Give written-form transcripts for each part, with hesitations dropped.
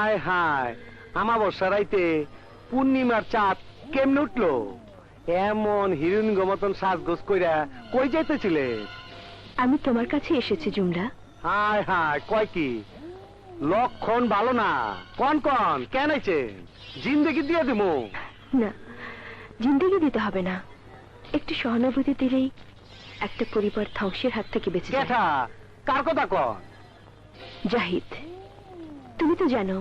হায় হায় আমাবস্যা রাইতে পূর্ণিমার চাঁদ কেমনে উঠলো? এমন হিরোইন মতন সাজগোজ কইরা কই যাইতেছিলে? আমি তোমার কাছে এসেছি জুমলা। হায় হায় কয় কি? লক্ষণ ভালো না। কন কন কেন আইছেন? জিন্দেগি দিয়ে দিমু। না, জিন্দেগি দিতে হবে না, একটু সহানুভূতি দিলেই একটা পরিবার ধ্বংসের হাত থেকে বেঁচে যায়। কেটা? কার কথা কন? জাহিদ, তুমি তো জানো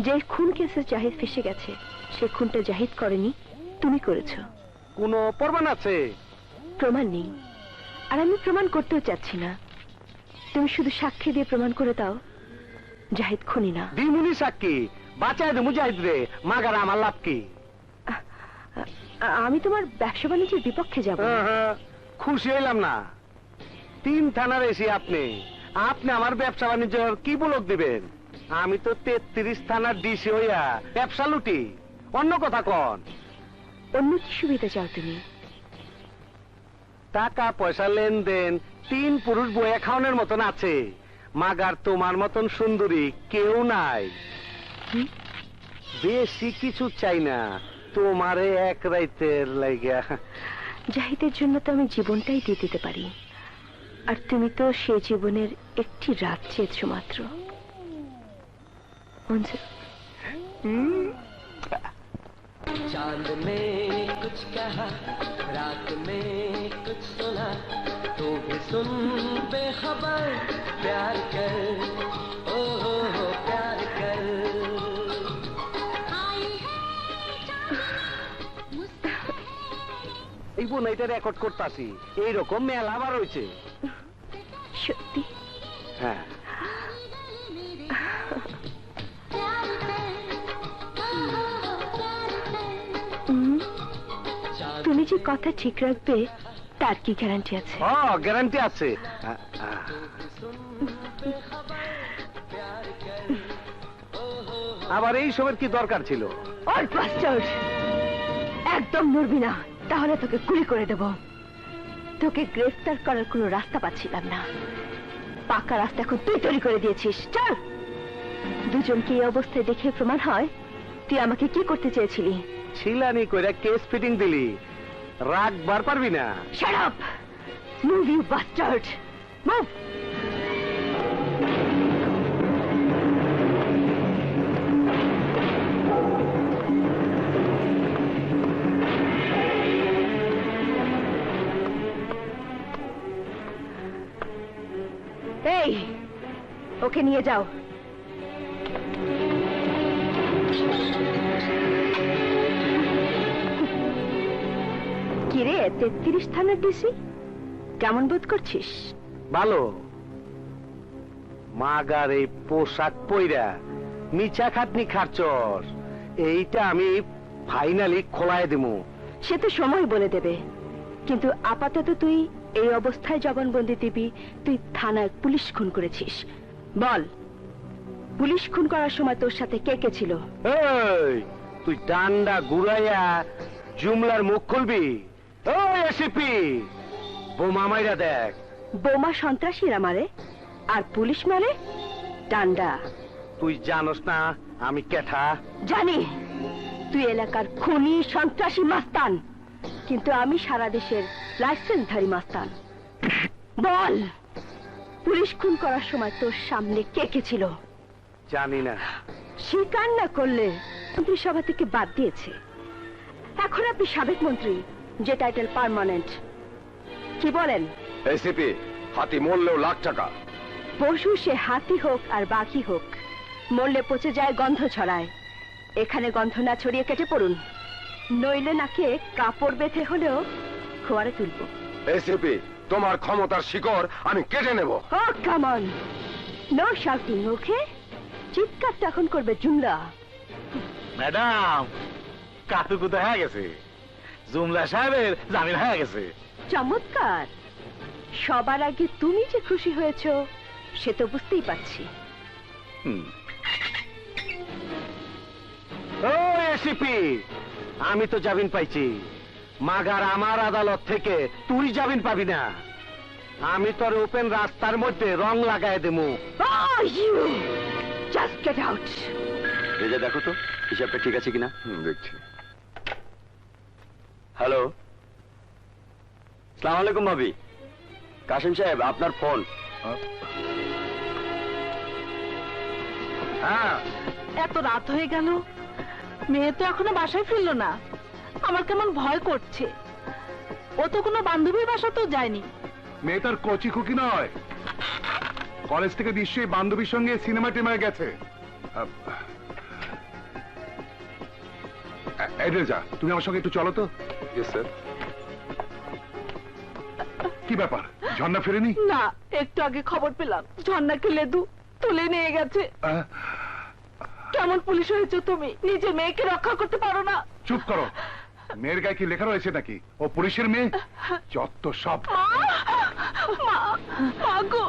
যে খুন কেসে জাহিদ ফেসে গেছে, সে খুনটা জাহিদ করেনি, তুমি করেছো। কোনো প্রমাণ আছে? প্রমাণ নেই, আর আমি প্রমাণ করতেও চাচ্ছি না। তুমি শুধু সাক্ষী দিয়ে প্রমাণ করে দাও জাহিদ খুনি না। দিমুনি সাক্ষী, বাঁচায় দেবো জাহিদ রে। মাগার আমার লাভ কি? আমি তোমার ব্যবসা বাণিজ্যের বিপক্ষে যাব। খুশি হইলাম না। 3 থানার এসি আপনি আপনি আমার ব্যবসা বাণিজ্য কি বলক দিবেন? আমি তো 33 থানার ডিসি হইয়া ব্যবসা লুটি। অন্য কথা কন। অন্য কি সুবিধা চাও তুমি? টাকা পয়সা লেনদেন 3 পুরুষ বইয়া খাওয়ানোর মতন আছে। মাগার তোমার মতন সুন্দরী কেউ নাই। বেশি কিছু চাই না, তোমারে এক রাইতের লাইগা। জাহিদের জন্য তো আমি জীবনটাই দিয়ে দিতে পারি, আর তুমি তো সে জীবনের একটি রাত চেয়েছো মাত্র। चांद ने कुछ कहा, रात में कुछ सुना, तो भी सुन बेखबर, प्यार कर, ओ हो प्यार कर। এই বোন এটা রেকর্ড করতেছি, এইরকম মেলা আবার হয়েছে। সত্যি? হ্যাঁ। তুমি যে কথা ঠিক রাখবে তার কি গ্যারান্টি আছে? গ্যারান্টি আছে। আবার এই সবের কি দরকার ছিল? একদম নড়বি না, তাহলে তোকে গুলি করে দেব। তোকে গ্রেফতার করার কোনো রাস্তা পাচ্ছিলাম না, পাকা রাস্তা এখন তুই তৈরি করে দিয়েছিস। চল, দুজনকে এই অবস্থায় দেখে প্রমাণ হয় তুই আমাকে কি করতে চেয়েছিলি। ছিলানি কইরা কেস ফিটিং দিলি, রাখবার পারবি না। Shut up! Move, you bastard! Move! এই, ওকে নিয়ে যাও। কিরে 33 থানার ডিসি, কেমন বোধ করছিস? ভালো। মাগার এই পোশাক পইরা মিছা খাটনি খাচ্ছর, এইটা আমি ফাইনালি খোলায় দেবো। সে তো সময় বলে দেবে, কিন্তু আপাতত তুই এই অবস্থায় জবানবন্দি দিবি তুই থানায় পুলিশ খুন করেছিস। বল, পুলিশ খুন করার সময় তোর সাথে কে কে ছিল? এই, তুই ডান্ডা ঘুরাইয়া জুমলার মুখ খুলবি? ওই এসিপি, বোমা মাইরা দেখ। বোমা সন্ত্রাসীরা মারে, আর পুলিশ মারে ডান্ডা। তুই জানোস না আমি কেঠা? জানি, তুই এলাকার খুনি সন্ত্রাসী মাস্তান, কিন্তু আমি সারা দেশের লাইসেন্সধারী মাস্তান। বল, পুলিশ খুন করার সময় তোর সামনে কে কে ছিল? জানি না। স্বীকার না করলে মন্ত্রিসভা থেকে বাদ দিয়েছে। এখন আপনি সাবেক মন্ত্রী, যে টাইটেল পার্মানেন্ট। কি বলেন? এসিপি, হাতি মরলেও লাখ টাকা। পশু সে হাতি হোক আর বাকি হোক, মরলে পচে যায়, গন্ধ ছড়ায়। এখানে গন্ধ না ছড়িয়ে কেটে পড়ুন, নইলে নাকে কাপড় বেঁধে হলেও খোয়ারে তুলবো। এসিপি, তোমার ক্ষমতার শিকড় আমি কেটে নেব। ও কাম অন, নো শাউটিং, ওকে? চিৎকার তখন করবে জুমলা। ম্যাডাম, কাতুকুতো হয়ে গেছে, জুমলা সাহেবের জামিন হয়ে গেছে। চমৎকার। সবার আগে তুমি যে খুশি হয়েছ সে তো বুঝতেই পারছি। ও এসিপি, আমি তো জামিন পাইছি, মাগার আমার আদালত থেকে তুই জামিন পাবি না। আমি তোর ওপেন রাস্তার মধ্যে রং লাগাই দেবো। Just get out. রেজা দেখো তো হিসাবটা ঠিক আছে কিনা। দেখছি। হ্যালো, সালাম আলাইকুম ভাবি। কাসিম সাহেব আপনার ফোন। হ্যাঁ, এত রাত হয়ে গেল, মেয়ে তো এখনো বাসায় ফিরলো না। আমার কেমন ভয় করছে। ও তো কোনো বান্ধবীর বাসাতেও যায়নি। মেয়ে তার কচি খুকি নয়, কলেজ থেকে নিশ্চয়ই বান্ধবীর সঙ্গে সিনেমা টিমায় গেছে। এই রেজা, তুমি আমার সঙ্গে একটু চলো তো। স্যার। কি ব্যাপার, ঝর্ণা ফেরেনি? না, একটু আগে খবর পেলাম ঝর্ণাকে লেদু তুলে নিয়ে গেছে। আহ, কেমন পুলিশ হয়েছে তুমি, নিজের মেয়েকে রক্ষা করতে পারো না? চুপ করো। মেয়ের গায়ে কি লেখা রয়েছে নাকি ও পুলিশের মেয়ে? যত সব। গো,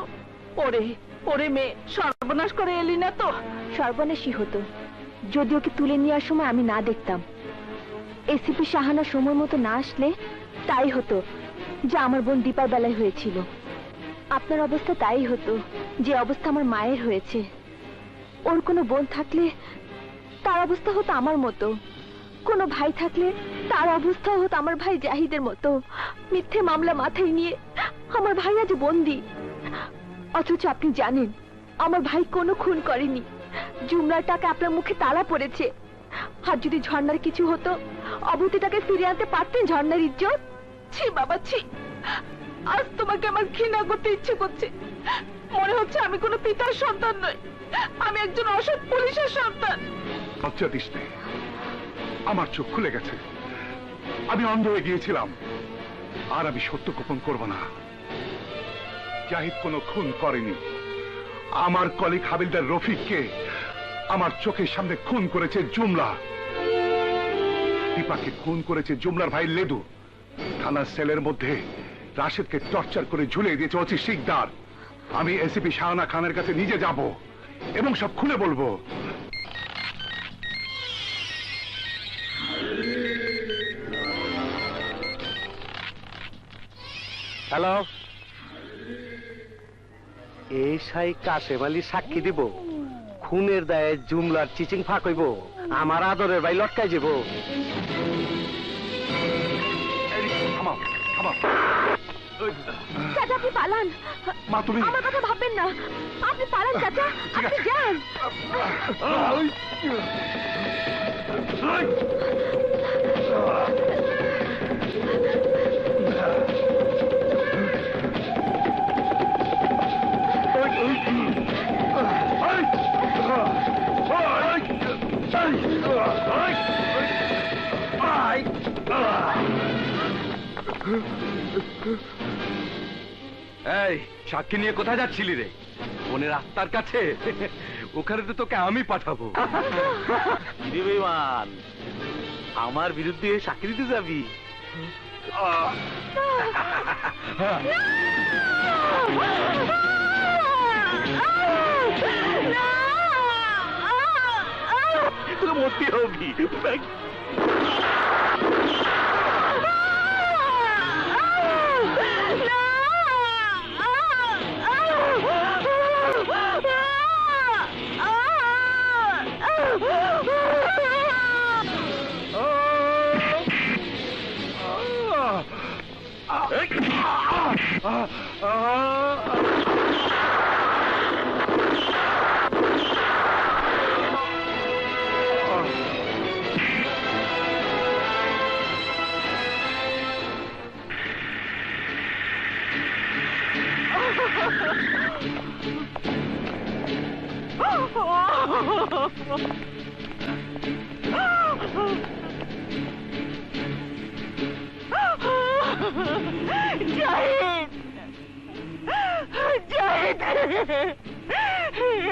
ওরে ওরে মেয়ে, সর্বনাশ করে এলি না তো? সর্বনাশই হতো যদি ওকে তুলে নেওয়ার সময় আমি না দেখতাম। এসিপি শাহানা সময় মতো না আসলে তাই হতো যা আমার বোন দীপার বেলায় হয়েছিল। আপনার অবস্থা তাই হতো যে অবস্থা আমার মায়ের হয়েছে। ওর কোনো বোন থাকলে তার অবস্থা হতো আমার মতো, কোনো ভাই থাকলে তার অবস্থা হতো আমার ভাই জাহিদের মতো। মিথ্যে মামলা মাথায় নিয়ে আমার ভাই আজ বন্দী। অথচ আপনি জানেন আমার ভাই কোনো খুন করেনি। জুমরার টাকা আপনার মুখে তালা পড়েছে। আর যদি ঝর্ণার কিছু হতো, অবতীটাকে ফিরে আনতে পারতেন ঝর্ণার ইজ্জত? ছি বাবা ছি, আজ তোমাকে আমার ঘৃণা করতে ইচ্ছে করছে। মনে হচ্ছে আমি কোনো পিতার সন্তান নই, আমি একজন অসৎ পুলিশের সন্তান। লজ্জা দিস নে। আমার চোখ খুলে গেছে, আমি অন্ধ হয়ে গিয়েছিলাম। আর আমি সত্য গোপন করব না। জাহিদ কোনো খুন করেনি। আমার কলিগ হাবিলদার রফিককে আমার চোখের সামনে খুন করেছে জুমলা। দীপাকে খুন করেছে জুমলার ভাই লেদু। থানার সেলের মধ্যে রাশেদকে টর্চার করে ঝুলিয়ে দিয়েছে অচি শিকদার। আমি এসিপি শাহানা খানের কাছে নিজে যাব এবং সব খুলে বলবো। হ্যালো, এই সাই কাশেম আলী সাক্ষী দিব। খুনের দায়ে জুমলার চিচিং ফাঁক হইব, আমার আদরের ভাই লটকাই যাব। থামাও, থামাও। চাচা আপনি পালান। মা তুমি আমার কথা ভাববেন না, আপনি পালান চাচা, ঠিক আপনি আছে। যান। এই সাক্ষী নিয়ে কোথায় যাচ্ছিলি রে? বোনের আত্মার কাছে? ওখানে তো তোকে আমি পাঠাবো। বিমান আমার বিরুদ্ধে সাক্ষী দিতে যাবি? তুই মরতে হবি। জাহিদ, জাহিদ,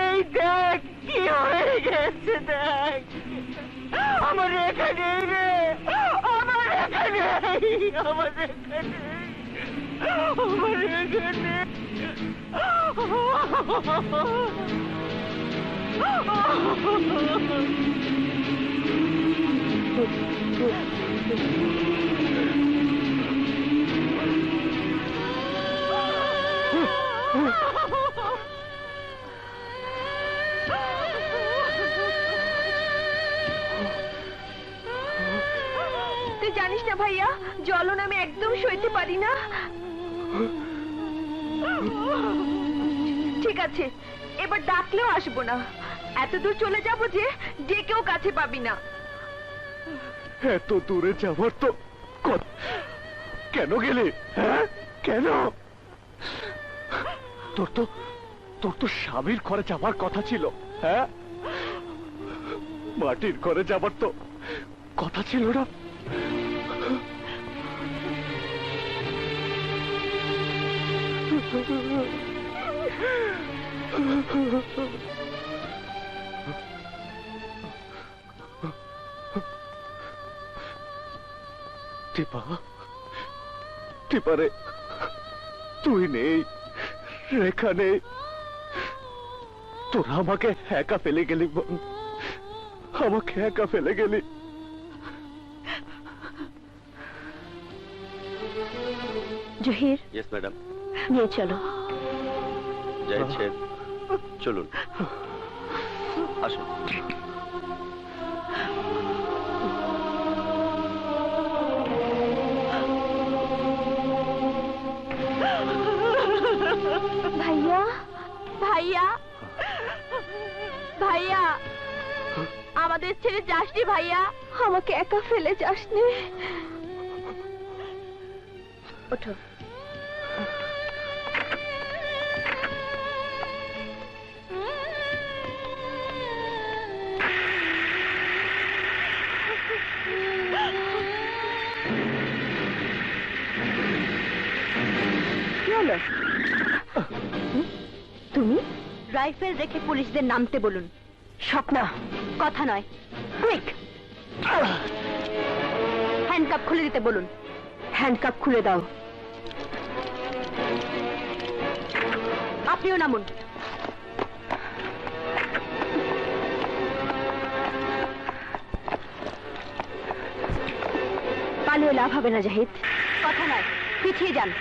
এই দেখ কি হয়ে গেছে, দেখ আমার এখানে রে, আমার এখানে, আমার এখানে, আমার এখানে। তুই জানিস না ভাইয়া, জ্বলন আমি একদম সইতে পারি না। ঠিক আছে, এবার ডাকলেও আসবো না। এত দূর চলে যাবো যে ডেকেও কাছে পাবি না। এত দূরে যাবার তো কেন গেলে? হ্যাঁ, কেন? তোর তো স্বামীর ঘরে যাবার কথা ছিল। হ্যাঁ, মাটির ঘরে যাবার তো কথা ছিল না। টিপারে তুই নেই, রেখা নেই, তোরা আমাকে একা ফেলে গেলি, আমাকে একা ফেলে গেলি। Zahir, yes madam. নিয়ে চলো। জাহিদ সাহেব, চলুন, আসুন। ভাইয়া, ভাইয়া, ভাইয়া, আমাদের ছেড়ে যাসনি ভাইয়া, আমাকে একা ফেলে যাসনি। ওঠো। কি হলো? তুমি রাইফেল রেখে পুলিশদের নামতে বলুন। স্বপ্না, কথা নয়, কুইক। হ্যান্ডকাপ খুলে দিতে বলুন। হ্যান্ডকাপ খুলে দাও। আপনিও নামুন। পালিয়ে লাভ হবে না জাহিদ, কথা নয়, পিছিয়ে যান।